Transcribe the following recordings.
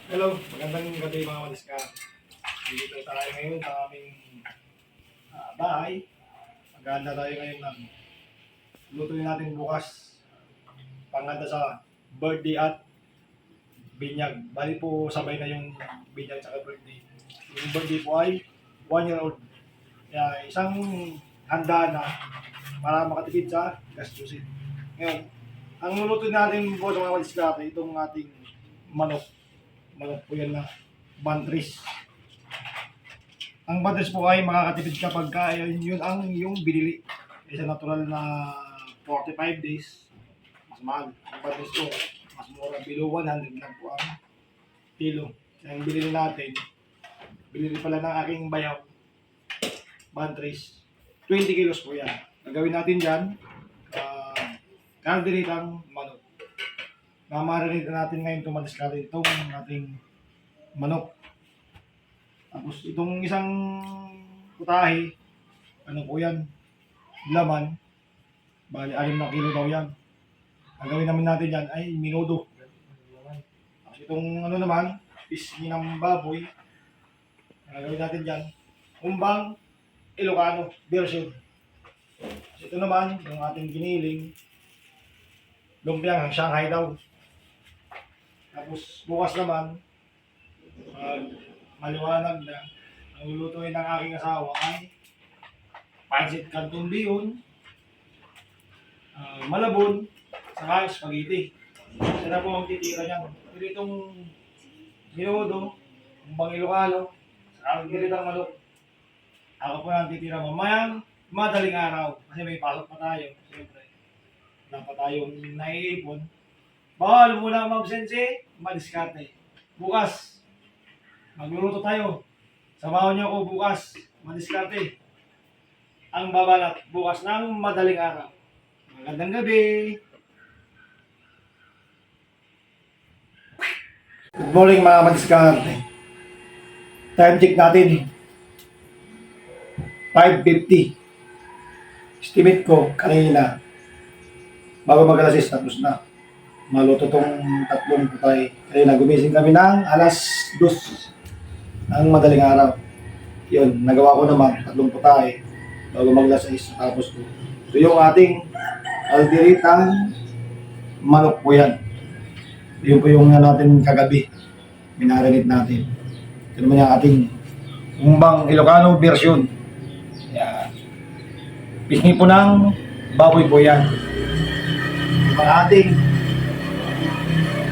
Hello, magandang gabi mga madiska. Dito tayo ngayon sa aming bahay. Maganda tayo ngayon ng lutuin natin bukas. Panganda sa birthday at binyag. Bali po sabay na yung binyag sa birthday. Yung birthday po ay 1 year old. Kaya isang handa na para makatipid sa gastusin. Ngayon, ang lulutuin natin po sa mga madiska itong ating manok. Manok po yan na bantris. Ang bantris po ay makakatipid kapag yun ang yung binili. Isa natural na 45 days. Mas mahal. Ang bantris po, mas mura. Below 100 lang po ang kilo. Ang binili natin, binili pala ng aking bayaw. Bantris. 20 kilos po yan. Gagawin natin dyan, kalderitang manok. Mamarinate natin ngayon tumadiskarte itong ating manok. Tapos itong isang putahe, ano po yan, laman, bali 6 na kilo daw yan. Ang gawin naman natin yan ay minudo. Tapos itong ano naman, pisngi ng baboy, ang gawin natin dyan, umbang Ilocano version. Tapos ito naman, yung ating giniling, lumpiang Shanghai daw. Tapos bukas naman, maliwanag na, ang lulutuin ng aking asawa ay pancit canton bihon, malabon, saka spaghetti. Siya na po ang titira niyan. Pero itong minudo, umbang Ilocano, saka ang giritang manok, ako po ang titira mamayang madaling araw. Kasi may pasok pa tayo. Siyempre, dapat tayong naiipon. Bawal muna mabsense, madiskarte. Bukas, magluluto tayo. Samahan niyo ako bukas, madiskarte. Ang babalat bukas ng madaling araw. Magandang gabi. Good morning mga madiskarte. Time check natin. 5:50. Estimate ko kanina, bago mag-alas 6, tapos na. Maluto tong 3 putay. Kaya gumising kami ng alas 2 ng madaling araw. Yun, nagawa ko naman 3 putay bago mag-alas 6. Tapos ko. So yung ating aldiritang manok po yan. Yun po yung natin kagabi. Minarinate natin. Ito naman yung ating umbang Ilocano version. Yan. Pisngi po ng baboy po yan. Yung ating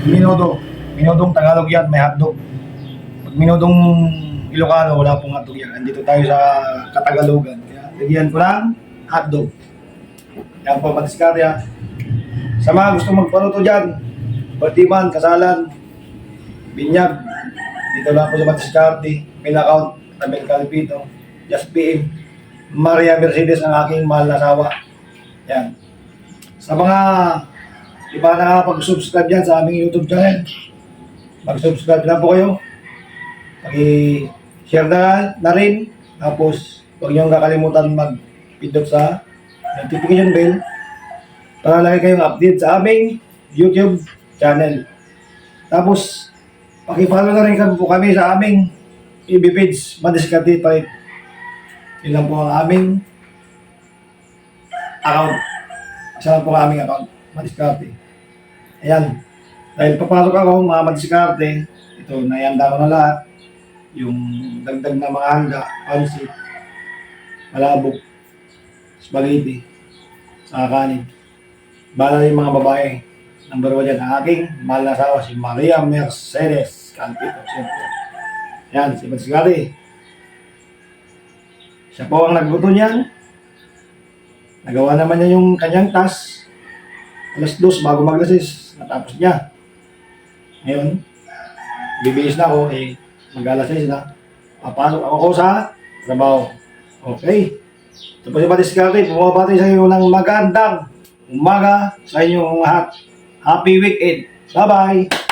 minudo. Minudong Tagalog yan, may hotdog. Pag minudong Ilocano, wala pong hotdog yan. Andito tayo sa Katagalogan. Kaya bigyan ko ng hotdog. Yan po, madiskarte yan. Sa mga gusto magpaluto dyan, batiman, kasalan, binyag, dito lang po sa madiskarte. Main account, Tabel Calipito, Just PM, Maria Mercedes ang aking mahal na asawa. Yan. Sa mga di ba nakapag-subscribe dyan sa aming YouTube channel? Mag-subscribe na po kayo. Pag-share na rin. Tapos, huwag niyong kakalimutan mag-pindot sa notification bell para lagi kayong update sa aming YouTube channel. Tapos, paki-follow na rin po kami sa aming FB page, Madiskarte pa rin. Yun lang po ang aming account. Isa lang po ang aming account, Madiskarte. Ayan. Dahil papasok ako, mga madiskarte, ito, naianda ko na lahat. Yung dagdag na mga handa, pancit, malabok, spaghetti, saka kanin. Bala yung mga babae. Number 1 dyan, ang aking mahal na asawa, si Maria Mercedes Calpito. Ayan, si Madiskarte. Siya po ang nagluto niyan. Nagawa naman niya yung kanyang task. Alas 2 bago mag-alas 6, natapos niya. Ngayon, bibihis na ako, mag-alas 6 na. Papasok ako sa trabaho. Okay. Ito po si Madiskarte, pumabati sa inyo ng magandang umaga sa inyong lahat. Happy weekend. Bye-bye.